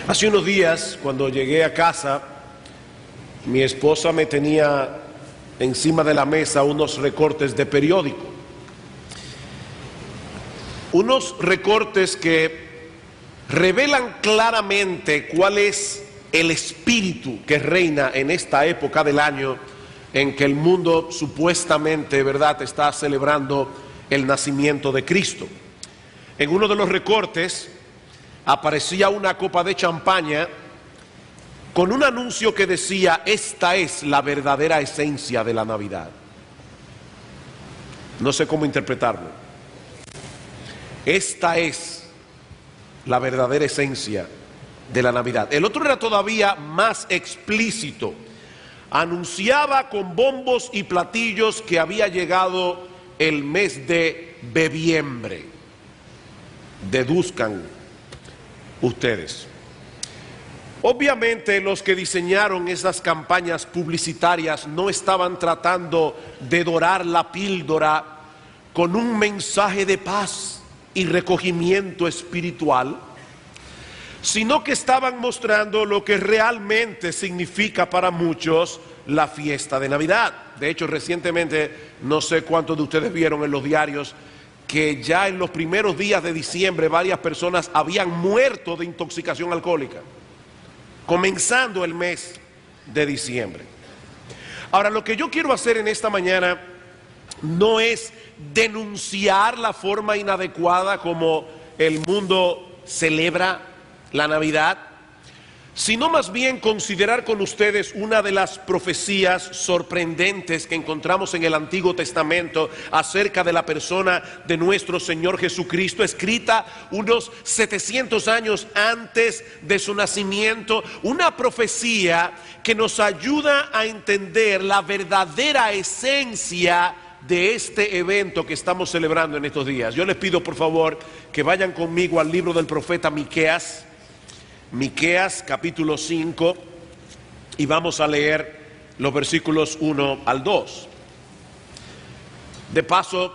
Hace unos días, cuando llegué a casa, mi esposa me tenía encima de la mesa unos recortes de periódico. Unos recortes que revelan claramente cuál es el espíritu que reina en esta época del año en que el mundo supuestamente, ¿verdad?, está celebrando el nacimiento de Cristo. En uno de los recortes aparecía una copa de champaña con un anuncio que decía: esta es la verdadera esencia de la Navidad. No sé cómo interpretarlo. Esta es la verdadera esencia de la Navidad. El otro era todavía más explícito. Anunciaba con bombos y platillos que había llegado el mes de bebiembre. Deduzcan ustedes. Obviamente los que diseñaron esas campañas publicitarias no estaban tratando de dorar la píldora con un mensaje de paz y recogimiento espiritual, sino que estaban mostrando lo que realmente significa para muchos la fiesta de Navidad. De hecho, recientemente, no sé cuántos de ustedes vieron en los diarios que ya en los primeros días de diciembre varias personas habían muerto de intoxicación alcohólica, comenzando el mes de diciembre. Ahora, lo que yo quiero hacer en esta mañana no es denunciar la forma inadecuada como el mundo celebra la Navidad, sino más bien considerar con ustedes una de las profecías sorprendentes que encontramos en el Antiguo Testamento acerca de la persona de nuestro Señor Jesucristo, escrita unos 700 años antes de su nacimiento, una profecía que nos ayuda a entender la verdadera esencia de este evento que estamos celebrando en estos días. Yo les pido por favor que vayan conmigo al libro del profeta Miqueas, Miqueas capítulo 5, y vamos a leer los versículos 1 al 2. De paso,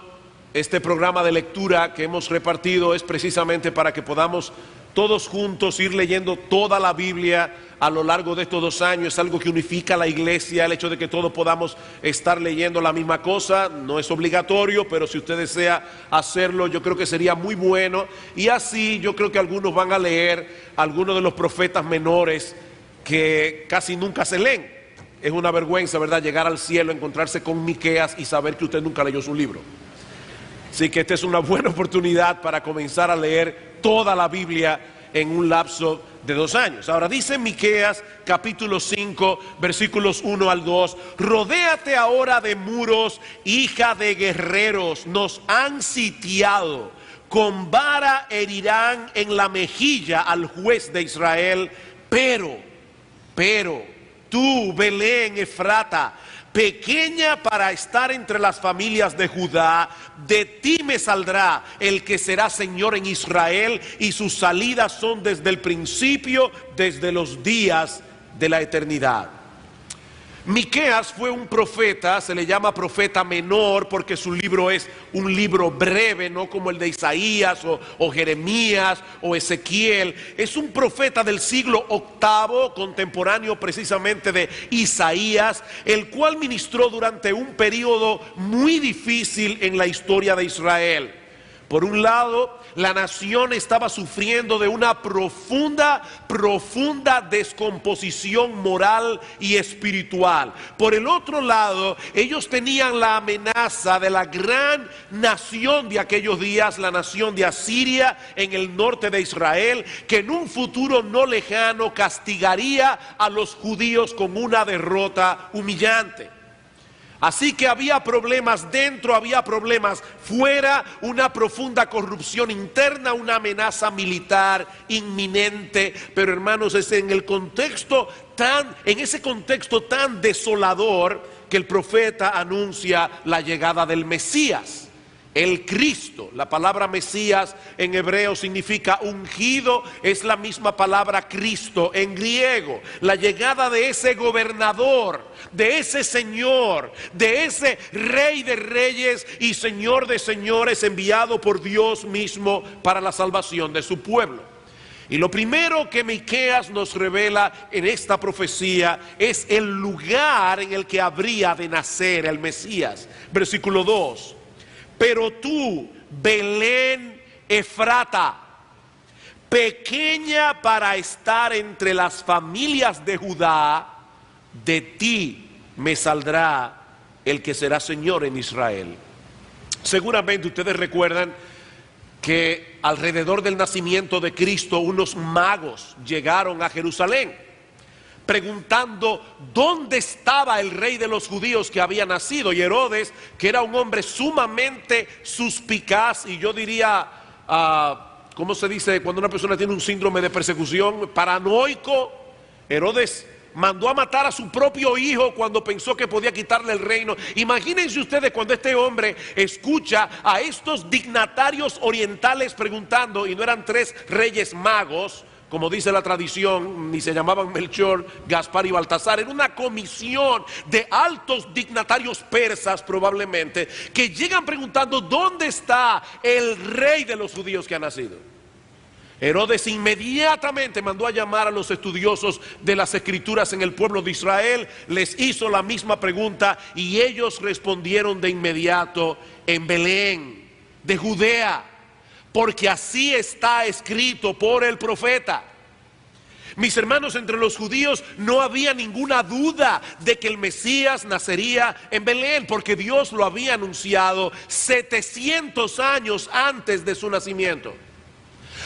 este programa de lectura que hemos repartido es precisamente para que podamos todos juntos ir leyendo toda la Biblia a lo largo de estos 2 años. Es algo que unifica a la iglesia, el hecho de que todos podamos estar leyendo la misma cosa. No es obligatorio, pero si usted desea hacerlo, yo creo que sería muy bueno. Y así yo creo que algunos van a leer algunos de los profetas menores que casi nunca se leen. Es una vergüenza, ¿verdad?, llegar al cielo, encontrarse con Miqueas y saber que usted nunca leyó su libro. Así que esta es una buena oportunidad para comenzar a leer toda la Biblia en un lapso de 2 años. Ahora dice Miqueas capítulo 5 versículos 1 al 2: rodéate ahora de muros, hija de guerreros, nos han sitiado, con vara herirán en la mejilla al juez de Israel, pero tú, Belén Efrata, pequeña para estar entre las familias de Judá, de ti me saldrá el que será Señor en Israel, y sus salidas son desde el principio, desde los días de la eternidad. Miqueas fue un profeta, se le llama profeta menor porque su libro es un libro breve, no como el de Isaías o Jeremías o Ezequiel. Es un profeta del siglo VIII, contemporáneo precisamente de Isaías, el cual ministró durante un periodo muy difícil en la historia de Israel. Por un lado, la nación estaba sufriendo de una profunda descomposición moral y espiritual. Por el otro lado, ellos tenían la amenaza de la gran nación de aquellos días, la nación de Asiria en el norte de Israel, que en un futuro no lejano castigaría a los judíos con una derrota humillante. Así que había problemas dentro, había problemas fuera, una profunda corrupción interna, una amenaza militar inminente. Pero hermanos, es en ese contexto tan desolador que el profeta anuncia la llegada del Mesías, el Cristo. La palabra Mesías en hebreo significa ungido, es la misma palabra Cristo en griego. La llegada de ese gobernador, de ese Señor, de ese Rey de reyes y Señor de señores, enviado por Dios mismo para la salvación de su pueblo. Y lo primero que Miqueas nos revela en esta profecía es el lugar en el que habría de nacer el Mesías. Versículo 2. Pero tú, Belén Efrata, pequeña para estar entre las familias de Judá, de ti me saldrá el que será Señor en Israel. Seguramente ustedes recuerdan que alrededor del nacimiento de Cristo unos magos llegaron a Jerusalén preguntando dónde estaba el rey de los judíos que había nacido. Y Herodes, que era un hombre sumamente suspicaz, y yo diría, ¿cómo se dice cuando una persona tiene un síndrome de persecución? Paranoico. Herodes mandó a matar a su propio hijo cuando pensó que podía quitarle el reino. Imagínense ustedes cuando este hombre escucha a estos dignatarios orientales preguntando, y no eran 3 reyes magos, como dice la tradición, ni se llamaban Melchor, Gaspar y Baltasar. Era una comisión de altos dignatarios persas probablemente, que llegan preguntando ¿dónde está el rey de los judíos que ha nacido? Herodes inmediatamente mandó a llamar a los estudiosos de las escrituras en el pueblo de Israel, les hizo la misma pregunta y ellos respondieron de inmediato: en Belén de Judea, porque así está escrito por el profeta. Mis hermanos, entre los judíos no había ninguna duda de que el Mesías nacería en Belén, porque Dios lo había anunciado 700 años antes de su nacimiento.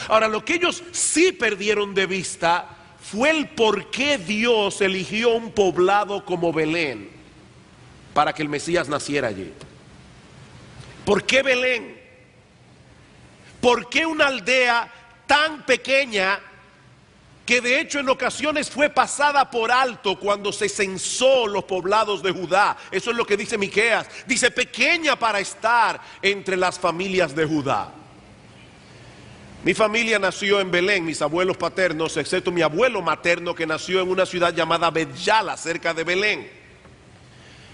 Ahora, lo que ellos sí perdieron de vista fue el por qué Dios eligió un poblado como Belén para que el Mesías naciera allí. ¿Por qué Belén? ¿Por qué una aldea tan pequeña que de hecho en ocasiones fue pasada por alto cuando se censó los poblados de Judá? Eso es lo que dice Miqueas. Dice: pequeña para estar entre las familias de Judá. Mi familia nació en Belén, mis abuelos paternos, excepto mi abuelo materno, que nació en una ciudad llamada Bet-Yala, cerca de Belén.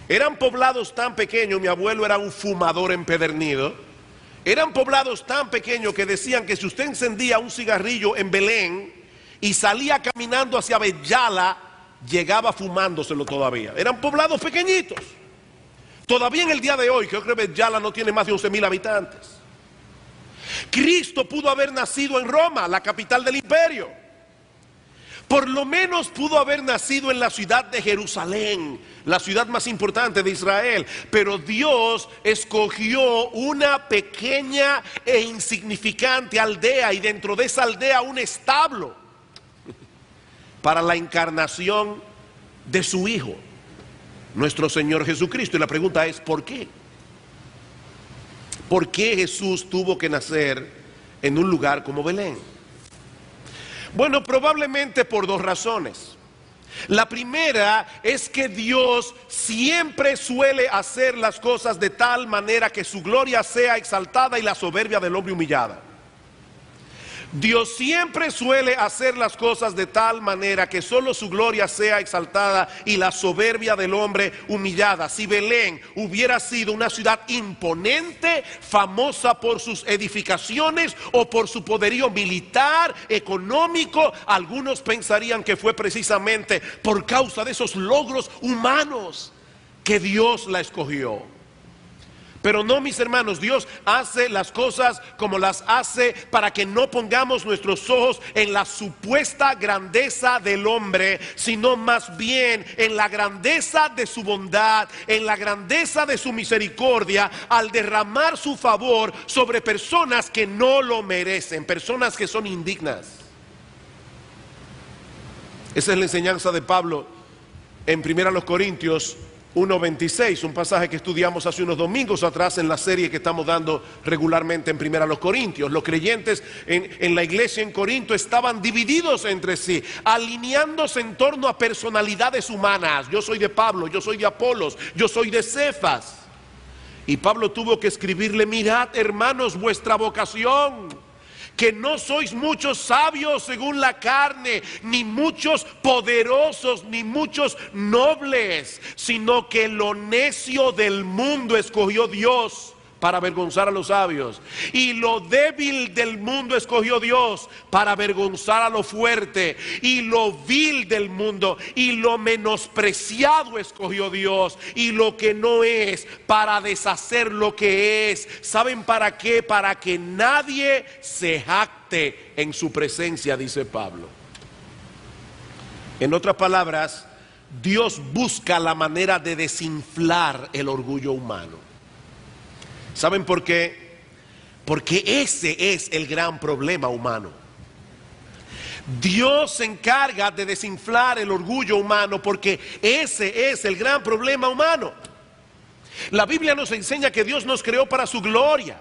Eran poblados tan pequeños, mi abuelo era un fumador empedernido. Eran poblados tan pequeños que decían que si usted encendía un cigarrillo en Belén y salía caminando hacia Bet-Yala, llegaba fumándoselo todavía. Eran poblados pequeñitos. Todavía en el día de hoy, creo que Bet-Yala no tiene más de 11,000 habitantes. Cristo pudo haber nacido en Roma, la capital del imperio. Por lo menos pudo haber nacido en la ciudad de Jerusalén, la ciudad más importante de Israel. Pero Dios escogió una pequeña e insignificante aldea, y dentro de esa aldea un establo para la encarnación de su Hijo, nuestro Señor Jesucristo. Y la pregunta es: ¿por qué? ¿Por qué Jesús tuvo que nacer en un lugar como Belén? Bueno, probablemente por 2 razones. La primera es que Dios siempre suele hacer las cosas de tal manera que su gloria sea exaltada y la soberbia del hombre humillada. Dios siempre suele hacer las cosas de tal manera que solo su gloria sea exaltada y la soberbia del hombre humillada. Si Belén hubiera sido una ciudad imponente, famosa por sus edificaciones o por su poderío militar, económico, algunos pensarían que fue precisamente por causa de esos logros humanos que Dios la escogió. Pero no, mis hermanos, Dios hace las cosas como las hace para que no pongamos nuestros ojos en la supuesta grandeza del hombre, sino más bien en la grandeza de su bondad, en la grandeza de su misericordia, al derramar su favor sobre personas que no lo merecen, personas que son indignas. Esa es la enseñanza de Pablo en 1 Corintios 1:26, un pasaje que estudiamos hace unos domingos atrás en la serie que estamos dando regularmente en 1 Corintios. Los creyentes en la iglesia en Corinto estaban divididos entre sí, alineándose en torno a personalidades humanas. Yo soy de Pablo, yo soy de Apolos, yo soy de Cefas. Y Pablo tuvo que escribirle: mirad, hermanos, vuestra vocación, que no sois muchos sabios según la carne, ni muchos poderosos, ni muchos nobles, sino que lo necio del mundo escogió Dios para avergonzar a los sabios. Y lo débil del mundo escogió Dios para avergonzar a lo fuerte. Y lo vil del mundo y lo menospreciado escogió Dios. Y lo que no es, para deshacer lo que es. ¿Saben para qué? Para que nadie se jacte en su presencia, dice Pablo. En otras palabras, Dios busca la manera de desinflar el orgullo humano. ¿Saben por qué? Porque ese es el gran problema humano. Dios se encarga de desinflar el orgullo humano porque ese es el gran problema humano. La Biblia nos enseña que Dios nos creó para su gloria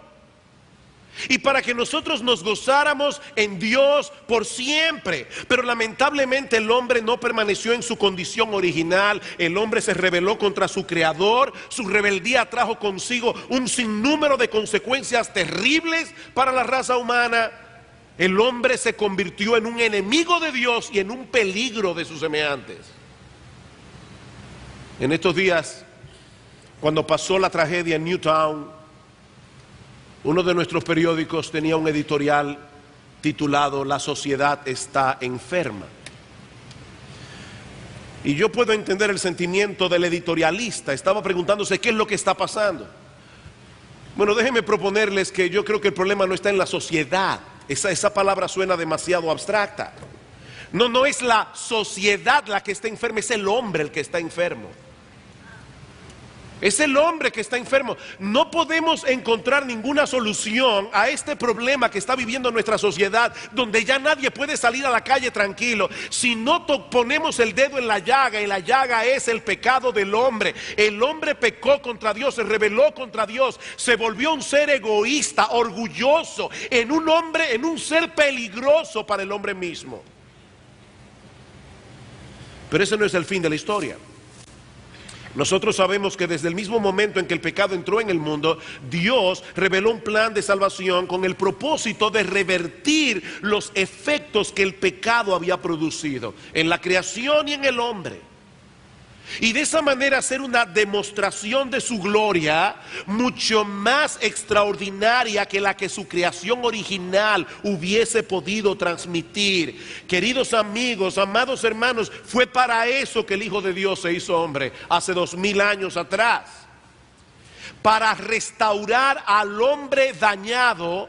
y para que nosotros nos gozáramos en Dios por siempre. Pero lamentablemente el hombre no permaneció en su condición original. El hombre se rebeló contra su creador. Su rebeldía trajo consigo un sinnúmero de consecuencias terribles para la raza humana. El hombre se convirtió en un enemigo de Dios y en un peligro de sus semejantes. En estos días, cuando pasó la tragedia en Newtown, uno de nuestros periódicos tenía un editorial titulado "La sociedad está enferma". Y yo puedo entender el sentimiento del editorialista. Estaba preguntándose qué es lo que está pasando. Bueno, déjenme proponerles que yo creo que el problema no está en la sociedad. Esa palabra suena demasiado abstracta. No es la sociedad la que está enferma, es el hombre el que está enfermo. Es el hombre que está enfermo. No podemos encontrar ninguna solución a este problema que está viviendo nuestra sociedad, donde ya nadie puede salir a la calle tranquilo si no ponemos el dedo en la llaga, y la llaga es el pecado del hombre. El hombre pecó contra Dios, se rebeló contra Dios, se volvió un ser egoísta, orgulloso, en un ser peligroso para el hombre mismo. Pero ese no es el fin de la historia. Nosotros sabemos que desde el mismo momento en que el pecado entró en el mundo, Dios reveló un plan de salvación con el propósito de revertir los efectos que el pecado había producido en la creación y en el hombre. Y de esa manera hacer una demostración de su gloria mucho más extraordinaria que la que su creación original hubiese podido transmitir. Queridos amigos, amados hermanos, fue para eso que el Hijo de Dios se hizo hombre hace 2000 años atrás. Para restaurar al hombre dañado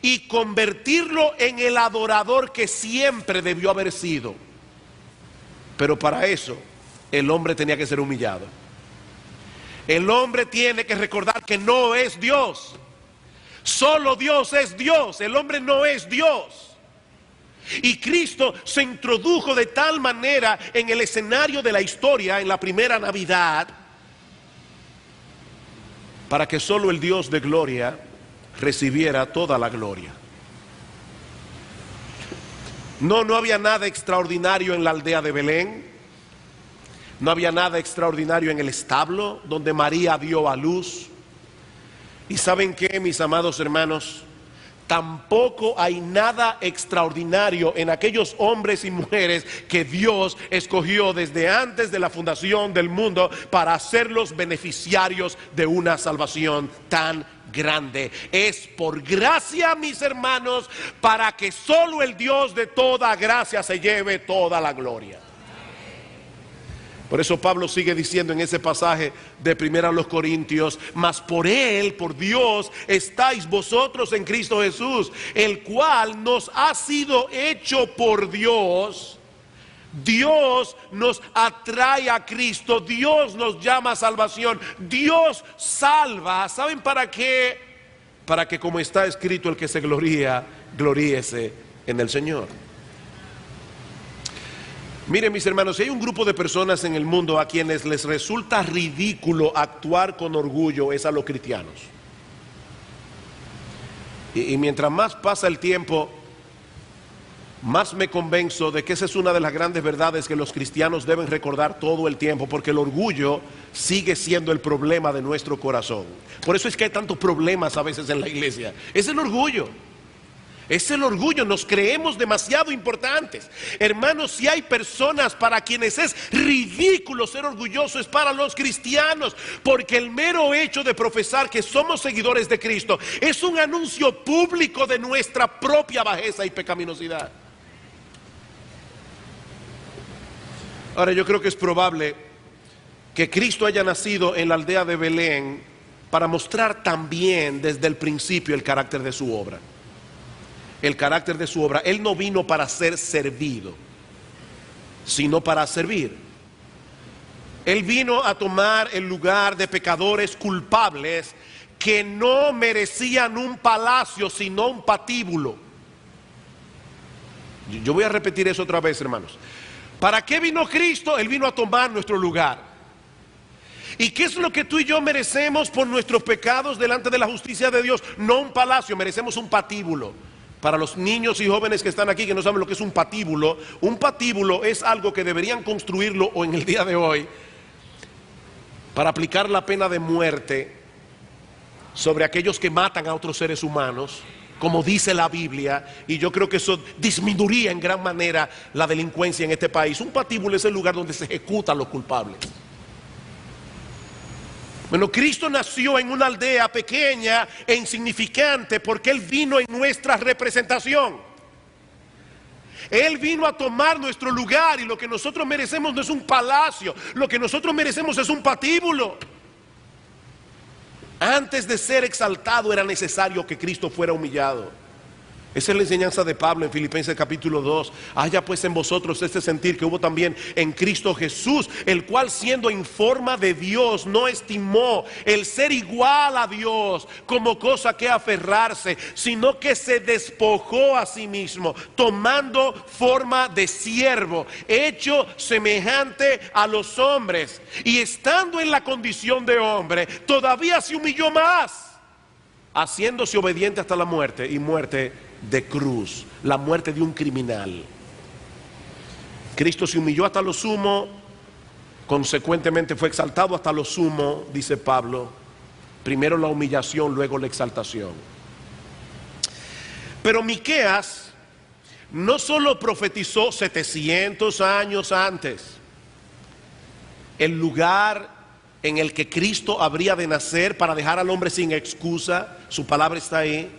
y convertirlo en el adorador que siempre debió haber sido. Pero para eso el hombre tenía que ser humillado. El hombre tiene que recordar que no es Dios. Solo Dios es Dios. El hombre no es Dios. Y Cristo se introdujo de tal manera en el escenario de la historia en la primera Navidad, para que solo el Dios de gloria recibiera toda la gloria. No había nada extraordinario en la aldea de Belén. No había nada extraordinario en el establo donde María dio a luz. Y ¿saben qué, mis amados hermanos? Tampoco hay nada extraordinario en aquellos hombres y mujeres que Dios escogió desde antes de la fundación del mundo para hacerlos beneficiarios de una salvación tan grande. Es por gracia, mis hermanos, para que solo el Dios de toda gracia se lleve toda la gloria. Por eso Pablo sigue diciendo en ese pasaje de 1 Corintios: mas por Él, por Dios, estáis vosotros en Cristo Jesús, el cual nos ha sido hecho por Dios. Dios nos atrae a Cristo, Dios nos llama a salvación, Dios salva. ¿Saben para qué? Para que, como está escrito, el que se gloría, gloríese en el Señor. Miren, mis hermanos, si hay un grupo de personas en el mundo a quienes les resulta ridículo actuar con orgullo, es a los cristianos. Y mientras más pasa el tiempo, más me convenzo de que esa es una de las grandes verdades que los cristianos deben recordar todo el tiempo, porque el orgullo sigue siendo el problema de nuestro corazón. Por eso es que hay tantos problemas a veces en la iglesia. Es el orgullo. Es el orgullo, nos creemos demasiado importantes. Hermanos, si hay personas para quienes es ridículo ser orgulloso, es para los cristianos, porque el mero hecho de profesar que somos seguidores de Cristo es un anuncio público de nuestra propia bajeza y pecaminosidad. Ahora, yo creo que es probable que Cristo haya nacido en la aldea de Belén para mostrar también desde el principio el carácter de su obra. El carácter de su obra. Él no vino para ser servido, sino para servir. Él vino a tomar el lugar de pecadores culpables que no merecían un palacio, sino un patíbulo. Yo voy a repetir eso otra vez, hermanos. ¿Para qué vino Cristo? Él vino a tomar nuestro lugar. ¿Y qué es lo que tú y yo merecemos por nuestros pecados delante de la justicia de Dios? No un palacio, merecemos un patíbulo. Para los niños y jóvenes que están aquí que no saben lo que es un patíbulo es algo que deberían construirlo o en el día de hoy para aplicar la pena de muerte sobre aquellos que matan a otros seres humanos, como dice la Biblia, y yo creo que eso disminuiría en gran manera la delincuencia en este país. Un patíbulo es el lugar donde se ejecutan los culpables. Bueno, Cristo nació en una aldea pequeña e insignificante porque Él vino en nuestra representación. Él vino a tomar nuestro lugar, y lo que nosotros merecemos no es un palacio, lo que nosotros merecemos es un patíbulo. Antes de ser exaltado era necesario que Cristo fuera humillado. Esa es la enseñanza de Pablo en Filipenses capítulo 2. Haya pues en vosotros este sentir que hubo también en Cristo Jesús, el cual siendo en forma de Dios no estimó el ser igual a Dios como cosa que aferrarse, sino que se despojó a sí mismo, tomando forma de siervo, hecho semejante a los hombres, y estando en la condición de hombre, todavía se humilló más, haciéndose obediente hasta la muerte, y muerte de cruz, la muerte de un criminal. Cristo se humilló hasta lo sumo, consecuentemente fue exaltado hasta lo sumo, dice Pablo. Primero la humillación, luego la exaltación. Pero Miqueas no solo profetizó 700 años antes el lugar en el que Cristo habría de nacer para dejar al hombre sin excusa, su palabra está ahí,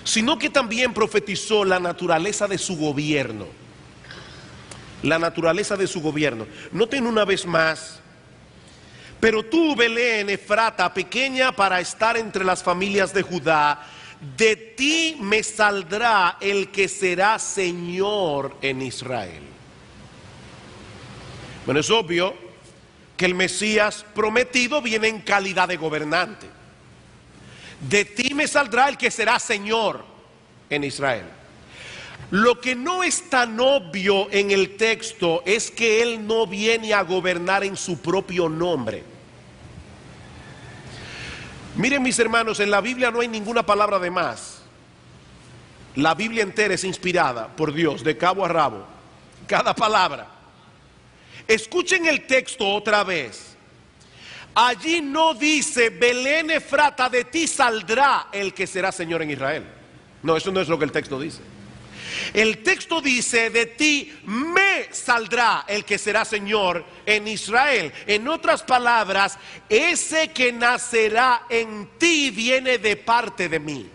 sino que también profetizó la naturaleza de su gobierno. La naturaleza de su gobierno. Noten una vez más: pero tú, Belén Efrata, pequeña para estar entre las familias de Judá, de ti me saldrá el que será Señor en Israel. Bueno, es obvio que el Mesías prometido viene en calidad de gobernante. De ti me saldrá el que será Señor en Israel. Lo que no es tan obvio en el texto es que Él no viene a gobernar en su propio nombre. Miren, mis hermanos, en la Biblia no hay ninguna palabra de más. La Biblia entera es inspirada por Dios de cabo a rabo, cada palabra. Escuchen el texto otra vez. Allí no dice: Belén Efrata, de ti saldrá el que será Señor en Israel. No, eso no es lo que el texto dice. El texto dice: de ti me saldrá el que será Señor en Israel. En otras palabras, ese que nacerá en ti viene de parte de mí.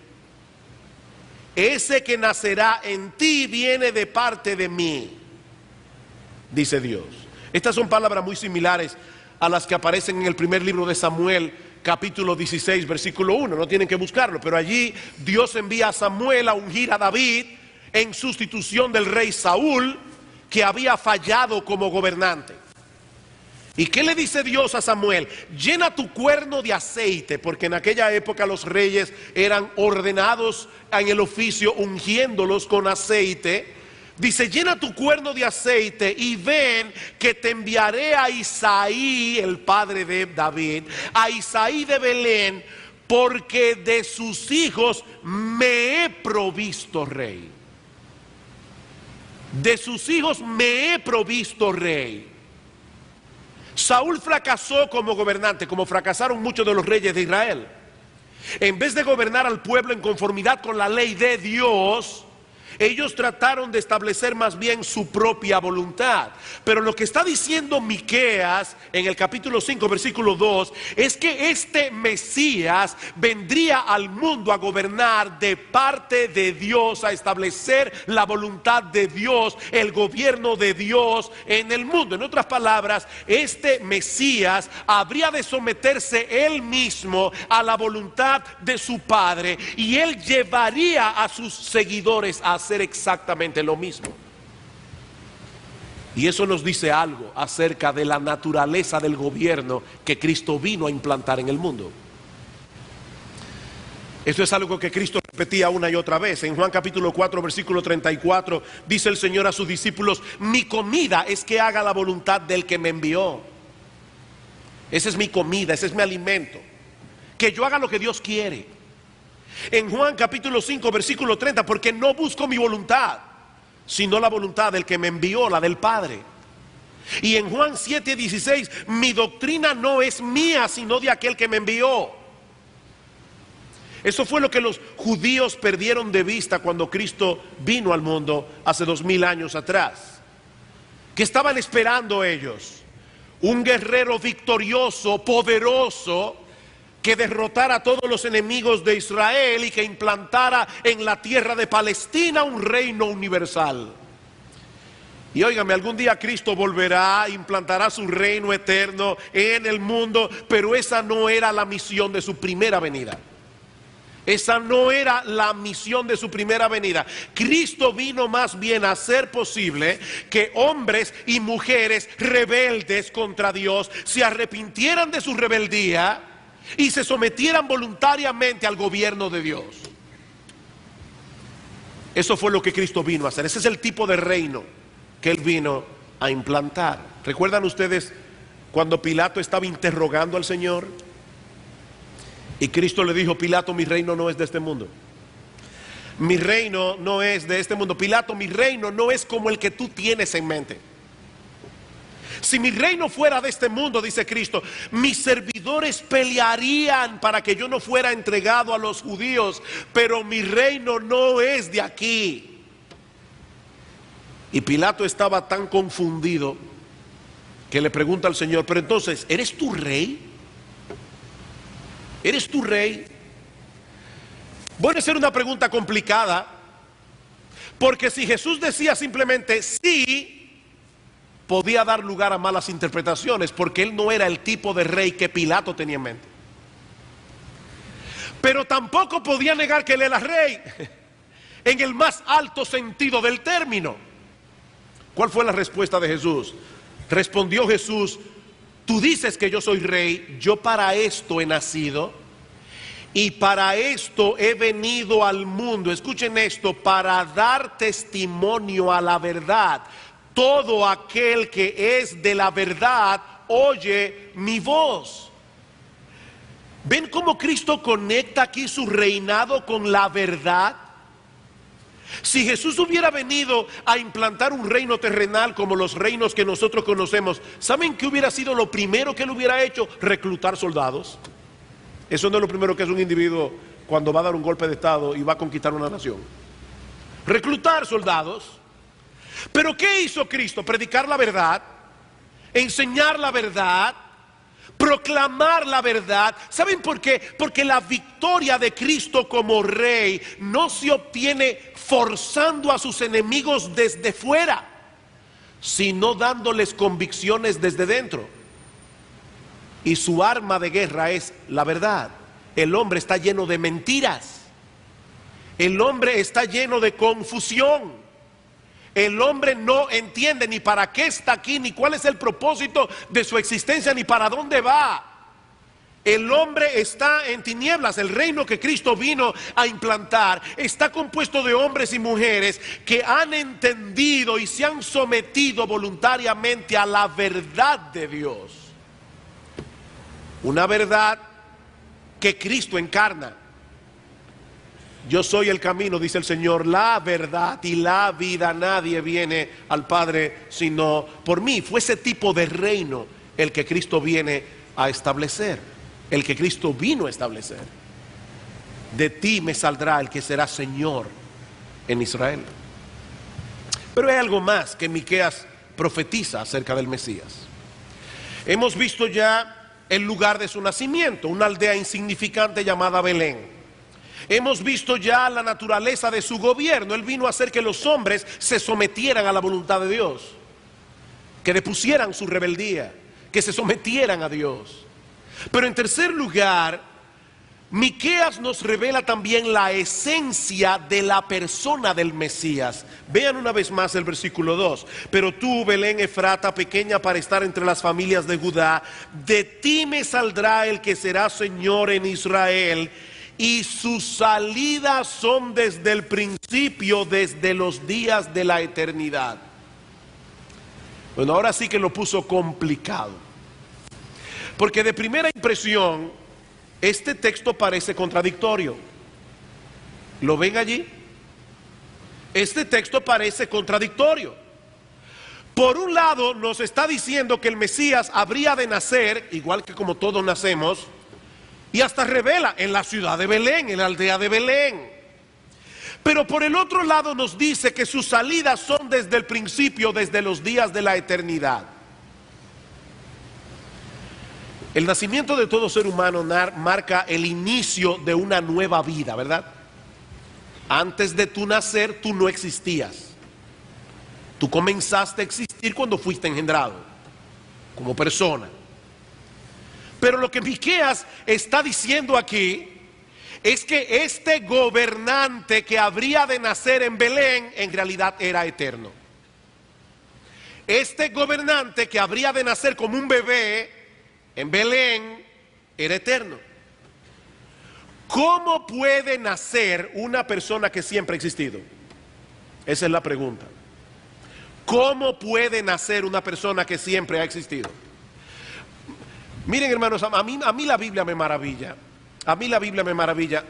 Ese que nacerá en ti viene de parte de mí, dice Dios. Estas son palabras muy similares a las que aparecen en el primer libro de Samuel, capítulo 16, versículo 1. No tienen que buscarlo, pero allí Dios envía a Samuel a ungir a David en sustitución del rey Saúl, que había fallado como gobernante. ¿Y qué le dice Dios a Samuel? Llena tu cuerno de aceite, porque en aquella época los reyes eran ordenados en el oficio ungiéndolos con aceite. Dice: llena tu cuerno de aceite y ven que te enviaré a Isaí, el padre de David, a Isaí de Belén, porque de sus hijos me he provisto rey. De sus hijos me he provisto rey. Saúl fracasó como gobernante, como fracasaron muchos de los reyes de Israel. En vez de gobernar al pueblo en conformidad con la ley de Dios, ellos trataron de establecer más bien su propia voluntad. Pero lo que está diciendo Miqueas en el capítulo 5, versículo 2, es que este Mesías vendría al mundo a gobernar de parte de Dios, a establecer la voluntad de Dios, el gobierno de Dios en el mundo. En otras palabras, este Mesías habría de someterse él mismo a la voluntad de su Padre, y él llevaría a sus seguidores a hacer exactamente lo mismo. Y eso nos dice algo acerca de la naturaleza del gobierno que Cristo vino a implantar en el mundo. Esto es algo que Cristo repetía una y otra vez. En Juan capítulo 4, versículo 34, dice el Señor a sus discípulos: mi comida es que haga la voluntad del que me envió. Esa es mi comida, ese es mi alimento, que yo haga lo que Dios quiere. En Juan capítulo 5, versículo 30, porque no busco mi voluntad, sino la voluntad del que me envió, la del Padre. Y en Juan 7, 16, mi doctrina no es mía, sino de aquel que me envió. Eso fue lo que los judíos perdieron de vista cuando Cristo vino al mundo hace 2000 años atrás. ¿Qué estaban esperando ellos? Un guerrero victorioso, poderoso, que derrotara a todos los enemigos de Israel y que implantara en la tierra de Palestina un reino universal. Y óigame, algún día Cristo volverá, implantará su reino eterno en el mundo, pero esa no era la misión de su primera venida. Esa no era la misión de su primera venida. Cristo vino más bien a hacer posible que hombres y mujeres rebeldes contra Dios se arrepintieran de su rebeldía y se sometieran voluntariamente al gobierno de Dios. Eso fue lo que Cristo vino a hacer. Ese es el tipo de reino que Él vino a implantar. ¿Recuerdan ustedes cuando Pilato estaba interrogando al Señor? Y Cristo le dijo: Pilato, mi reino no es de este mundo. Mi reino no es de este mundo. Pilato, mi reino no es como el que tú tienes en mente. Si mi reino fuera de este mundo, dice Cristo, mis servidores pelearían para que yo no fuera entregado a los judíos, pero mi reino no es de aquí. Y Pilato estaba tan confundido que le pregunta al Señor: pero entonces, ¿eres tú rey? ¿Eres tú rey? Puede ser una pregunta complicada, porque si Jesús decía simplemente sí, podía dar lugar a malas interpretaciones, porque Él no era el tipo de rey que Pilato tenía en mente. Pero tampoco podía negar que Él era rey, en el más alto sentido del término. ¿Cuál fue la respuesta de Jesús? Respondió Jesús: tú dices que yo soy rey, yo para esto he nacido y para esto he venido al mundo. Escuchen esto: para dar testimonio a la verdad. Todo aquel que es de la verdad oye mi voz. ¿Ven cómo Cristo conecta aquí su reinado con la verdad? Si Jesús hubiera venido a implantar un reino terrenal como los reinos que nosotros conocemos, ¿saben qué hubiera sido lo primero que él hubiera hecho? Reclutar soldados. Eso no es lo primero que hace un individuo cuando va a dar un golpe de estado y va a conquistar una nación. Reclutar soldados. Pero ¿qué hizo Cristo? Predicar la verdad, enseñar la verdad, proclamar la verdad. ¿Saben por qué? Porque la victoria de Cristo como rey no se obtiene forzando a sus enemigos desde fuera, sino dándoles convicciones desde dentro. Y su arma de guerra es la verdad. El hombre está lleno de mentiras. El hombre está lleno de confusión. El hombre no entiende ni para qué está aquí, ni cuál es el propósito de su existencia, ni para dónde va. El hombre está en tinieblas. El reino que Cristo vino a implantar está compuesto de hombres y mujeres que han entendido y se han sometido voluntariamente a la verdad de Dios. Una verdad que Cristo encarna. Yo soy el camino, dice el Señor, la verdad y la vida. Nadie viene al Padre sino por mí. Fue ese tipo de reino el que Cristo viene a establecer, el que Cristo vino a establecer. de ti me saldrá el que será Señor en Israel. Pero hay algo más que Miqueas profetiza acerca del Mesías. Hemos visto ya el lugar de su nacimiento, una aldea insignificante llamada Belén. Hemos visto ya la naturaleza de su gobierno. Él vino a hacer que los hombres se sometieran a la voluntad de Dios, que depusieran su rebeldía, que se sometieran a Dios. Pero en tercer lugar, Miqueas nos revela también la esencia de la persona del Mesías. Vean una vez más el versículo 2. Pero tú, Belén Efrata, pequeña para estar entre las familias de Judá, de ti me saldrá el que será Señor en Israel, y sus salidas son desde el principio, desde los días de la eternidad. Bueno, ahora sí que lo puso complicado, porque de primera impresión este texto parece contradictorio. ¿Lo ven allí? Este texto parece contradictorio. Por un lado nos está diciendo que el Mesías habría de nacer, igual que como todos nacemos, y hasta revela en la ciudad de Belén, en la aldea de Belén. Pero por el otro lado nos dice que sus salidas son desde el principio, desde los días de la eternidad. El nacimiento de todo ser humano marca el inicio de una nueva vida, ¿verdad? Antes de tu nacer, tú no existías. Tú comenzaste a existir cuando fuiste engendrado, como persona. Pero lo que Miqueas está diciendo aquí es que este gobernante que habría de nacer en Belén, en realidad era eterno. Este gobernante que habría de nacer como un bebé en Belén era eterno. ¿Cómo puede nacer una persona que siempre ha existido? Esa es la pregunta. ¿Cómo puede nacer una persona que siempre ha existido? Miren, hermanos, a mí la Biblia me maravilla. A mí la Biblia me maravilla.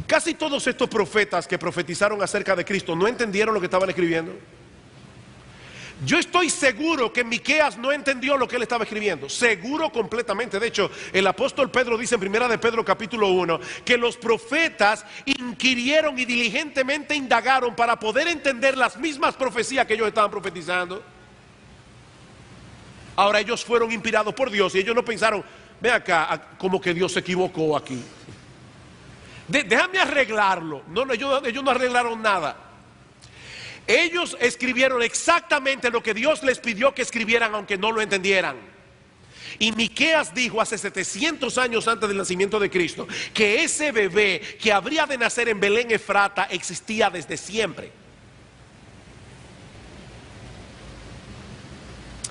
Casi todos estos profetas que profetizaron acerca de Cristo no entendieron lo que estaban escribiendo. Yo estoy seguro que Miqueas no entendió lo que él estaba escribiendo. Seguro completamente. De hecho, el apóstol Pedro dice en 1 de Pedro capítulo 1 que los profetas inquirieron y diligentemente indagaron para poder entender las mismas profecías que ellos estaban profetizando. Ahora ellos fueron inspirados por Dios y ellos no pensaron, ve acá, como que Dios se equivocó aquí. Déjame arreglarlo. No, ellos no arreglaron nada. Ellos escribieron exactamente lo que Dios les pidió que escribieran, aunque no lo entendieran. Y Miqueas dijo hace 700 años antes del nacimiento de Cristo que ese bebé que habría de nacer en Belén Efrata existía desde siempre.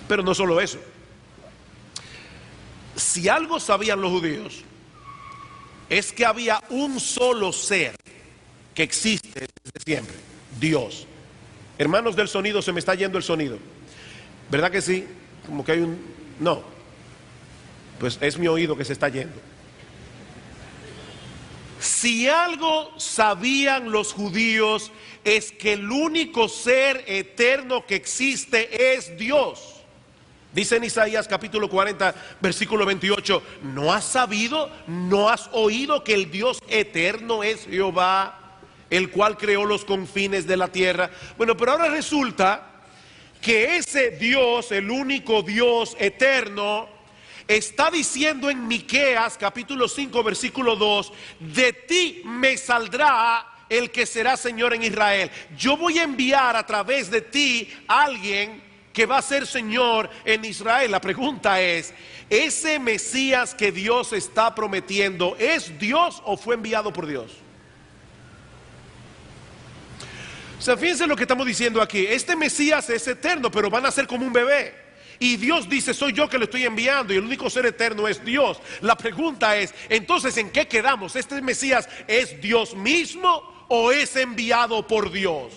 Pero no solo eso. Si algo sabían los judíos, es que había un solo ser que existe desde siempre: Dios. Hermanos del sonido, se me está yendo el sonido, ¿verdad que sí? Como que hay un... No, pues es mi oído que se está yendo. Si algo sabían los judíos, es que el único ser eterno que existe es Dios. Dice en Isaías capítulo 40 versículo 28, ¿no has sabido, no has oído que el Dios eterno es Jehová, el cual creó los confines de la tierra? Bueno, pero ahora resulta que ese Dios, el único Dios eterno, está diciendo en Miqueas capítulo 5 versículo 2, de ti me saldrá el que será Señor en Israel. Yo voy a enviar a través de ti a alguien que va a ser Señor en Israel. La pregunta es, ¿ese Mesías que Dios está prometiendo es Dios o fue enviado por Dios? O sea, fíjense lo que estamos diciendo aquí. Este Mesías es eterno, pero van a ser como un bebé. Y Dios dice, soy yo que lo estoy enviando, y el único ser eterno es Dios. La pregunta es, entonces, ¿en qué quedamos? ¿Este Mesías es Dios mismo o es enviado por Dios?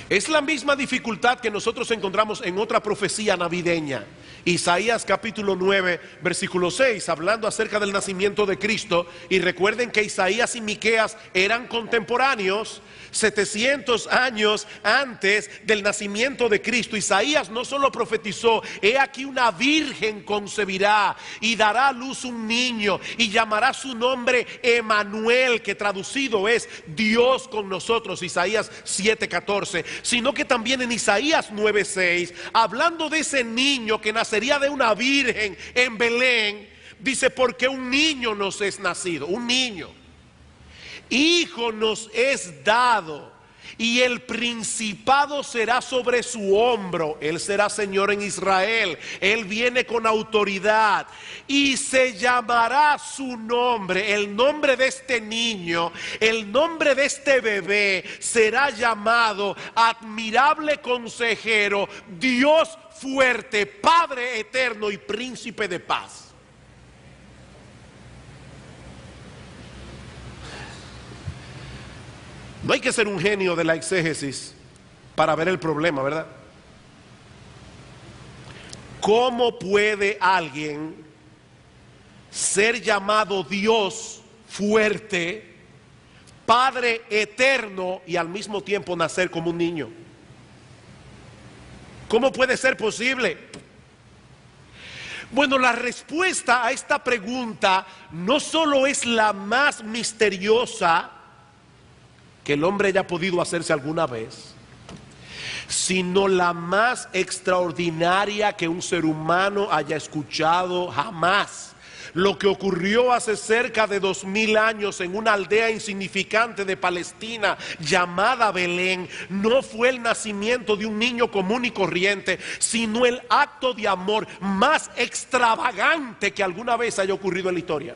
Es la misma dificultad que nosotros encontramos en otra profecía navideña. Isaías capítulo 9, versículo 6, hablando acerca del nacimiento de Cristo. Y recuerden que Isaías y Miqueas eran contemporáneos, 700 años antes del nacimiento de Cristo. Isaías no solo profetizó: he aquí una virgen concebirá y dará a luz un niño y llamará su nombre Emanuel, que traducido es Dios con nosotros, Isaías 7:14, sino que también en Isaías 9:6, hablando de ese niño que nacería de una virgen en Belén, dice: porque un niño nos es nacido, un niño, hijo nos es dado, y el principado será sobre su hombro. Él será Señor en Israel. Él viene con autoridad y se llamará su nombre. El nombre de este niño, el nombre de este bebé será llamado Admirable Consejero, Dios Fuerte, Padre Eterno y Príncipe de Paz. No hay que ser un genio de la exégesis para ver el problema, ¿verdad? ¿Cómo puede alguien ser llamado Dios fuerte, Padre eterno, y al mismo tiempo nacer como un niño? ¿Cómo puede ser posible? Bueno, la respuesta a esta pregunta no solo es la más misteriosa que el hombre haya podido hacerse alguna vez, sino la más extraordinaria que un ser humano haya escuchado jamás. Lo que ocurrió hace cerca de 2000 años en una aldea insignificante de Palestina llamada Belén no fue el nacimiento de un niño común y corriente, sino el acto de amor más extravagante que alguna vez haya ocurrido en la historia.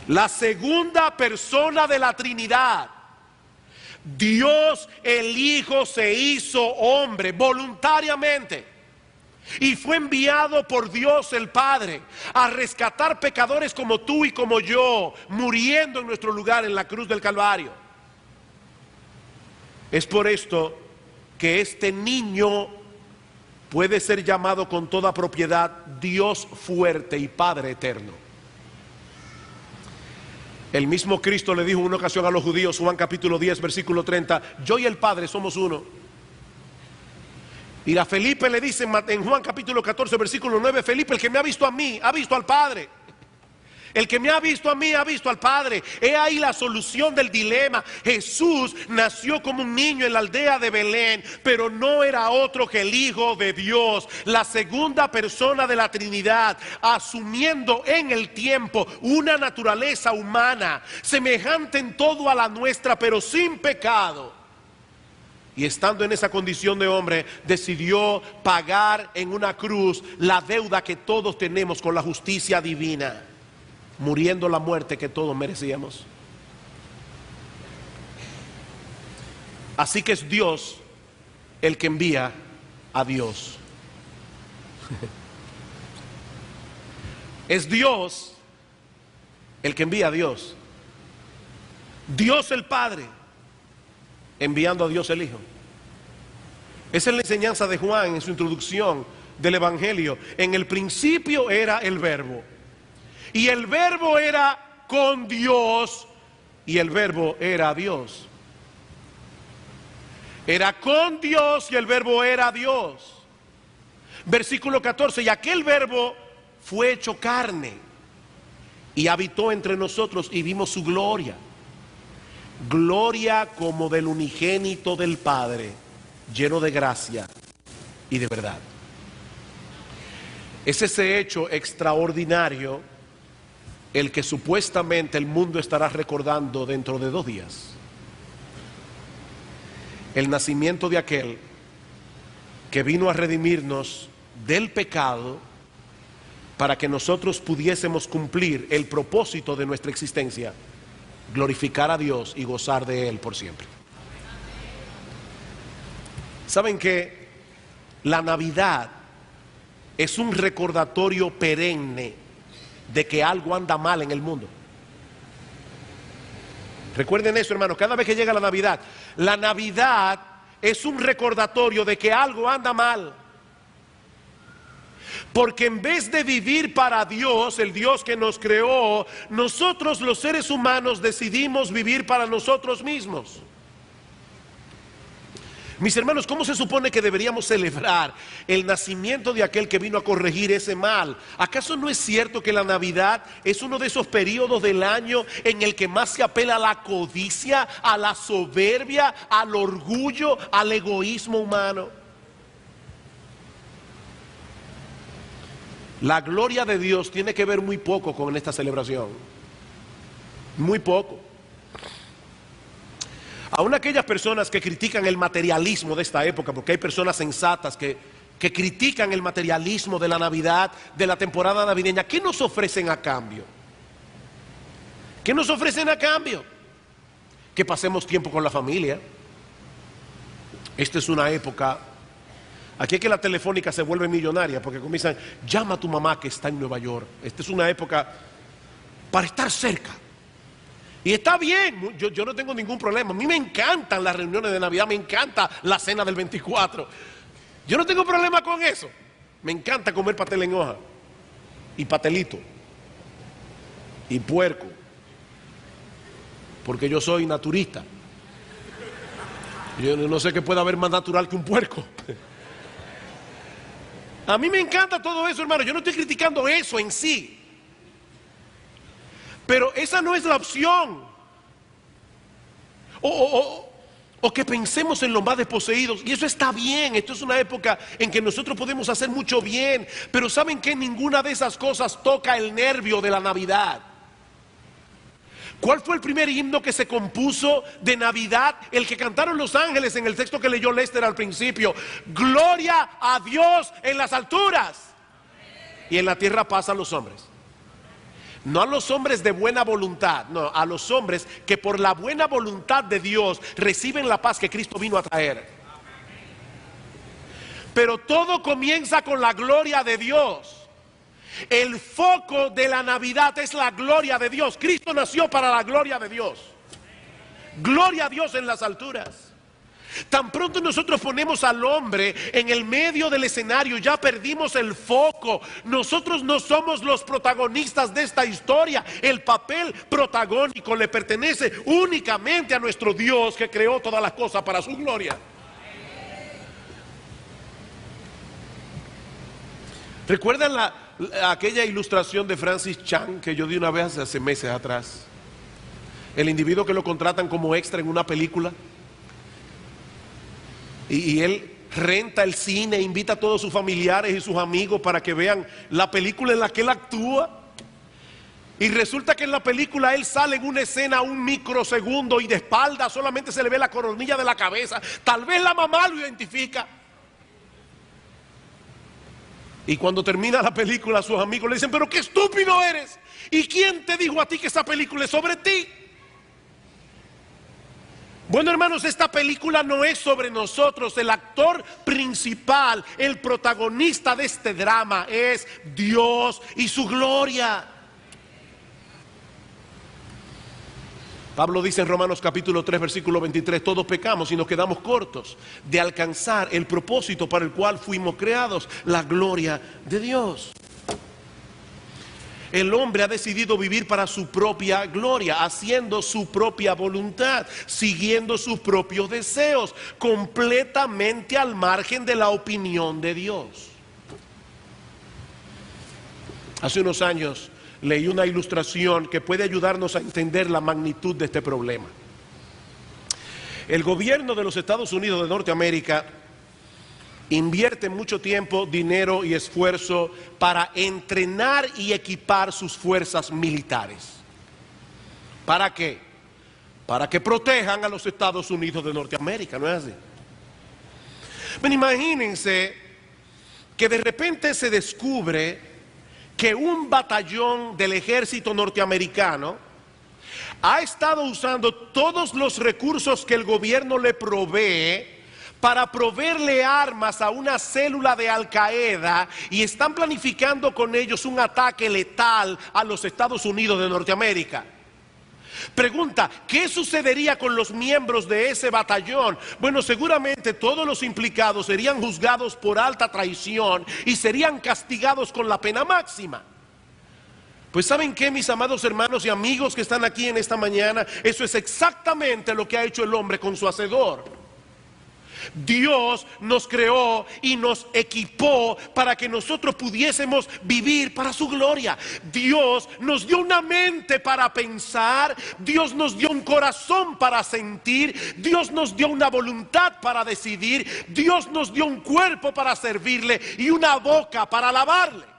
La segunda persona de la Trinidad, Dios el Hijo, se hizo hombre voluntariamente y fue enviado por Dios el Padre a rescatar pecadores como tú y como yo, muriendo en nuestro lugar en la cruz del Calvario. Es por esto que este niño puede ser llamado con toda propiedad Dios fuerte y Padre eterno. El mismo Cristo le dijo en una ocasión a los judíos, Juan capítulo 10, versículo 30, yo y el Padre somos uno. Y a Felipe le dice en Juan capítulo 14, versículo 9, Felipe, el que me ha visto a mí, ha visto al Padre. El que me ha visto a mí, ha visto al Padre. He ahí la solución del dilema. Jesús nació como un niño en la aldea de Belén, pero no era otro que el Hijo de Dios, la segunda persona de la Trinidad, asumiendo en el tiempo una naturaleza humana, semejante en todo a la nuestra, pero sin pecado. Y estando en esa condición de hombre, decidió pagar en una cruz la deuda que todos tenemos con la justicia divina, muriendo la muerte que todos merecíamos. Así que es Dios el que envía a Dios. Es Dios el que envía a Dios. Dios el Padre enviando a Dios el Hijo. Esa es la enseñanza de Juan en su introducción del Evangelio. En el principio era el Verbo, y el Verbo era con Dios, y el Verbo era Dios. Era con Dios y el Verbo era Dios. Versículo 14, y aquel Verbo fue hecho carne y habitó entre nosotros y vimos su gloria. Gloria como del unigénito del Padre, lleno de gracia y de verdad. Es ese hecho extraordinario el que supuestamente el mundo estará recordando dentro de 2 días. El nacimiento de aquel que vino a redimirnos del pecado para que nosotros pudiésemos cumplir el propósito de nuestra existencia: glorificar a Dios y gozar de Él por siempre. ¿Saben que la Navidad es un recordatorio perenne de que algo anda mal en el mundo? Recuerden eso, hermanos, cada vez que llega la Navidad es un recordatorio de que algo anda mal. Porque en vez de vivir para Dios, el Dios que nos creó, nosotros los seres humanos decidimos vivir para nosotros mismos. Mis hermanos, ¿cómo se supone que deberíamos celebrar el nacimiento de aquel que vino a corregir ese mal? ¿Acaso no es cierto que la Navidad es uno de esos periodos del año en el que más se apela a la codicia, a la soberbia, al orgullo, al egoísmo humano? La gloria de Dios tiene que ver muy poco con esta celebración. Muy poco. Aún aquellas personas que critican el materialismo de esta época, porque hay personas sensatas que critican el materialismo de la Navidad, de la temporada navideña, ¿qué nos ofrecen a cambio? ¿Qué nos ofrecen a cambio? Que pasemos tiempo con la familia. Esta es una época, aquí es que la telefónica se vuelve millonaria, porque comienzan, llama a tu mamá que está en Nueva York. Esta es una época para estar cerca. Y está bien, yo no tengo ningún problema. A mí me encantan las reuniones de Navidad, me encanta la cena del 24. Yo no tengo problema con eso. Me encanta comer pastel en hoja, y pastelito, y puerco, porque yo soy naturista. Yo no sé qué puede haber más natural que un puerco. A mí me encanta todo eso, hermano. Yo no estoy criticando eso en sí. Pero esa no es la opción. O que pensemos en los más desposeídos. Y eso está bien. Esto es una época en que nosotros podemos hacer mucho bien. Pero ¿saben qué? Ninguna de esas cosas toca el nervio de la Navidad. ¿Cuál fue el primer himno que se compuso de Navidad? El que cantaron los ángeles en el texto que leyó Lester al principio. Gloria a Dios en las alturas. Y en la tierra paz a los hombres. No a los hombres de buena voluntad, no, a los hombres que por la buena voluntad de Dios reciben la paz que Cristo vino a traer. Pero todo comienza con la gloria de Dios. El foco de la Navidad es la gloria de Dios. Cristo nació para la gloria de Dios. Gloria a Dios en las alturas. Tan pronto nosotros ponemos al hombre en el medio del escenario, ya perdimos el foco. Nosotros no somos los protagonistas de esta historia. El papel protagónico le pertenece únicamente a nuestro Dios, que creó todas las cosas para su gloria. ¿Recuerdan aquella ilustración de Francis Chan que yo di una vez hace meses atrás? El individuo que lo contratan como extra en una película. Y él renta el cine, invita a todos sus familiares y sus amigos para que vean la película en la que él actúa. Y resulta que en la película él sale en una escena un microsegundo y de espalda solamente se le ve la coronilla de la cabeza. Tal vez la mamá lo identifica. Y cuando termina la película, sus amigos le dicen, pero qué estúpido eres. ¿Y quién te dijo a ti que esa película es sobre ti? Bueno, hermanos, esta película no es sobre nosotros. El actor principal, el protagonista de este drama es Dios y su gloria. Pablo dice en Romanos capítulo 3 versículo 23, todos pecamos y nos quedamos cortos de alcanzar el propósito para el cual fuimos creados, la gloria de Dios. El hombre ha decidido vivir para su propia gloria, haciendo su propia voluntad, siguiendo sus propios deseos, completamente al margen de la opinión de Dios. Hace unos años leí una ilustración que puede ayudarnos a entender la magnitud de este problema. El gobierno de los Estados Unidos de Norteamérica invierte mucho tiempo, dinero y esfuerzo para entrenar y equipar sus fuerzas militares. ¿Para qué? Para que protejan a los Estados Unidos de Norteamérica, ¿no es así? Pero imagínense que de repente se descubre que un batallón del ejército norteamericano ha estado usando todos los recursos que el gobierno le provee para proveerle armas a una célula de Al Qaeda y están planificando con ellos un ataque letal a los Estados Unidos de Norteamérica. Pregunta, ¿qué sucedería con los miembros de ese batallón? Bueno, seguramente todos los implicados serían juzgados por alta traición y serían castigados con la pena máxima. Pues ¿saben qué, mis amados hermanos y amigos que están aquí en esta mañana? Eso es exactamente lo que ha hecho el hombre con su hacedor. Dios nos creó y nos equipó para que nosotros pudiésemos vivir para su gloria. Dios nos dio una mente para pensar, Dios nos dio un corazón para sentir, Dios nos dio una voluntad para decidir, Dios nos dio un cuerpo para servirle y una boca para alabarle.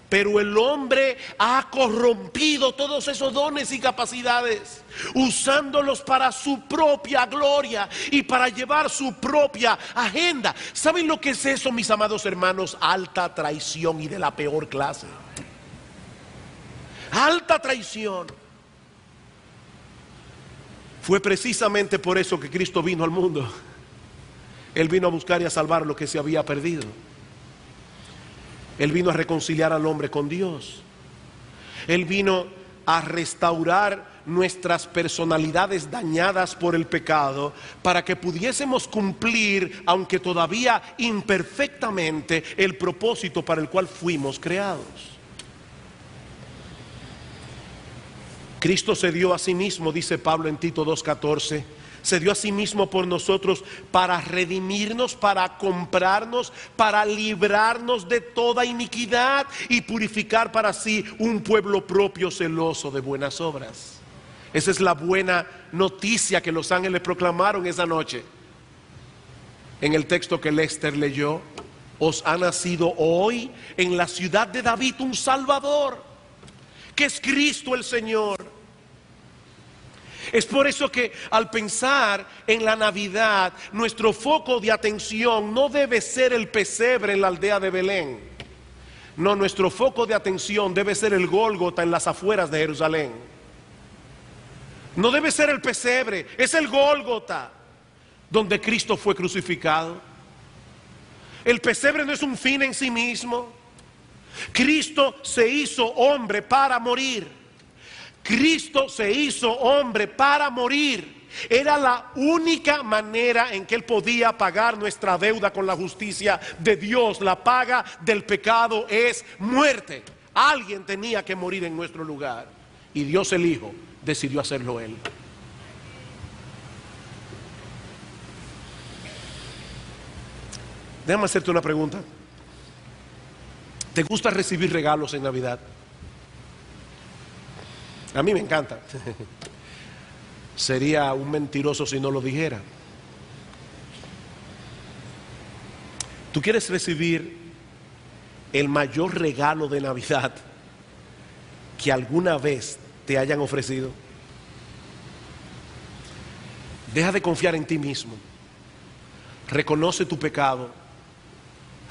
Pero el hombre ha corrompido todos esos dones y capacidades, usándolos para su propia gloria y para llevar su propia agenda. ¿Saben lo que es eso, mis amados hermanos? Alta traición, y de la peor clase. Alta traición. Fue precisamente por eso que Cristo vino al mundo. Él vino a buscar y a salvar lo que se había perdido. Él vino a reconciliar al hombre con Dios. Él vino a restaurar nuestras personalidades dañadas por el pecado, para que pudiésemos cumplir, aunque todavía imperfectamente, el propósito para el cual fuimos creados. Cristo se dio a sí mismo, dice Pablo en Tito 2:14. Se dio a sí mismo por nosotros para redimirnos, para comprarnos, para librarnos de toda iniquidad y purificar para sí un pueblo propio, celoso de buenas obras. Esa es la buena noticia que los ángeles proclamaron esa noche. En el texto que Lester leyó: os ha nacido hoy en la ciudad de David un Salvador, que es Cristo el Señor. Es por eso que al pensar en la Navidad, nuestro foco de atención no debe ser el pesebre en la aldea de Belén. No, nuestro foco de atención debe ser el Gólgota en las afueras de Jerusalén. No debe ser el pesebre, es el Gólgota donde Cristo fue crucificado. El pesebre no es un fin en sí mismo. Cristo se hizo hombre para morir. Cristo se hizo hombre para morir. Era la única manera en que Él podía pagar nuestra deuda con la justicia de Dios. La paga del pecado es muerte. Alguien tenía que morir en nuestro lugar, y Dios el Hijo decidió hacerlo Él. Déjame hacerte una pregunta. ¿Te gusta recibir regalos en Navidad? A mí me encanta. Sería un mentiroso si no lo dijera. ¿Tú quieres recibir el mayor regalo de Navidad que alguna vez te hayan ofrecido? Deja de confiar en ti mismo. Reconoce tu pecado.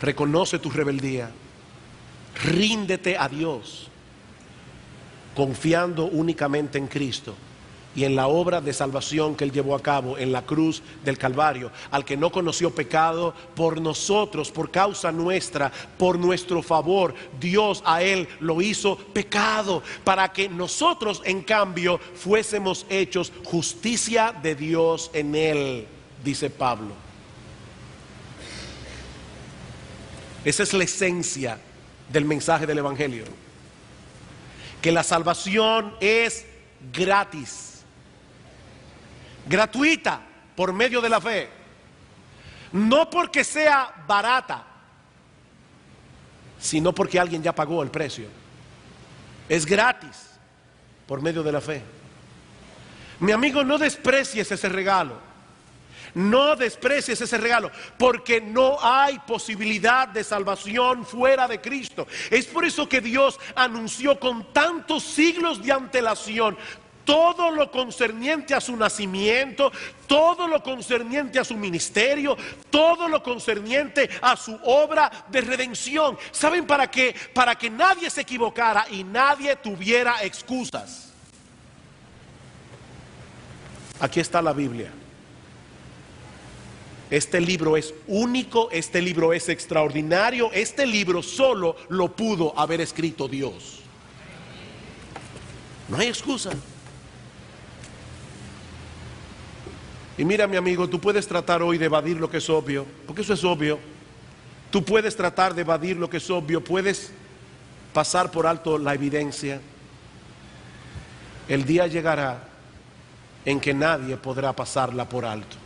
Reconoce tu rebeldía. Ríndete a Dios, confiando únicamente en Cristo y en la obra de salvación que Él llevó a cabo en la cruz del Calvario. Al que no conoció pecado, por nosotros, por causa nuestra, por nuestro favor, Dios a Él lo hizo pecado, para que nosotros en cambio fuésemos hechos justicia de Dios en Él, dice Pablo. Esa es la esencia del mensaje del Evangelio. Que la salvación es gratis, gratuita, por medio de la fe. No porque sea barata, sino porque alguien ya pagó el precio. Es gratis por medio de la fe. Mi amigo, no desprecies ese regalo. No desprecies ese regalo, porque no hay posibilidad de salvación fuera de Cristo. Es por eso que Dios anunció con tantos siglos de antelación todo lo concerniente a su nacimiento, todo lo concerniente a su ministerio, todo lo concerniente a su obra de redención. ¿Saben para qué? Para que nadie se equivocara y nadie tuviera excusas. Aquí está la Biblia. Este libro es único, este libro es extraordinario, este libro solo lo pudo haber escrito Dios. No hay excusa. Y mira, mi amigo, tú puedes tratar hoy de evadir lo que es obvio, porque eso es obvio. Tú puedes tratar de evadir lo que es obvio, puedes pasar por alto la evidencia. El día llegará en que nadie podrá pasarla por alto.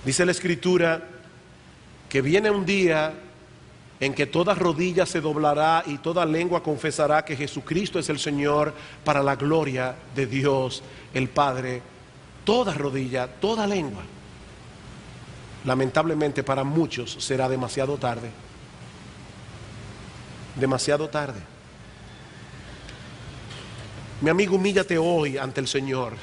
Dice la Escritura que viene un día en que toda rodilla se doblará y toda lengua confesará que Jesucristo es el Señor, para la gloria de Dios el Padre. Toda rodilla, toda lengua. Lamentablemente para muchos será demasiado tarde. Demasiado tarde. Mi amigo, humíllate hoy ante el Señor.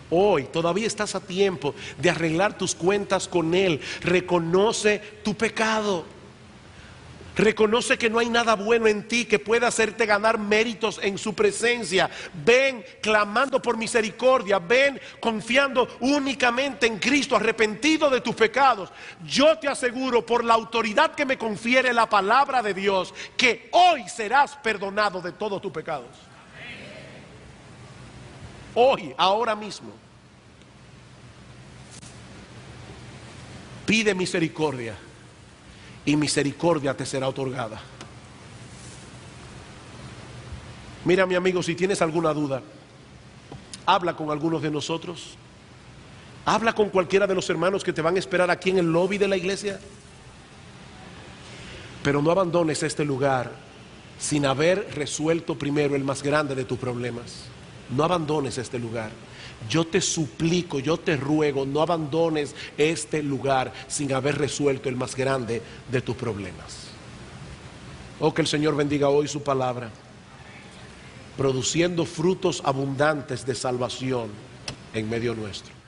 Hoy todavía estás a tiempo de arreglar tus cuentas con Él. Reconoce tu pecado. Reconoce que no hay nada bueno en ti que pueda hacerte ganar méritos en su presencia. Ven clamando por misericordia. Ven confiando únicamente en Cristo, arrepentido de tus pecados. Yo te aseguro, por la autoridad que me confiere la palabra de Dios, que hoy serás perdonado de todos tus pecados. Hoy, ahora mismo. Pide misericordia y misericordia te será otorgada. Mira, mi amigo, si tienes alguna duda, habla con algunos de nosotros. Habla con cualquiera de los hermanos que te van a esperar aquí en el lobby de la iglesia. Pero no abandones este lugar sin haber resuelto primero el más grande de tus problemas. No abandones este lugar. Yo te suplico, yo te ruego, no abandones este lugar sin haber resuelto el más grande de tus problemas. Oh, que el Señor bendiga hoy su palabra, produciendo frutos abundantes de salvación en medio nuestro.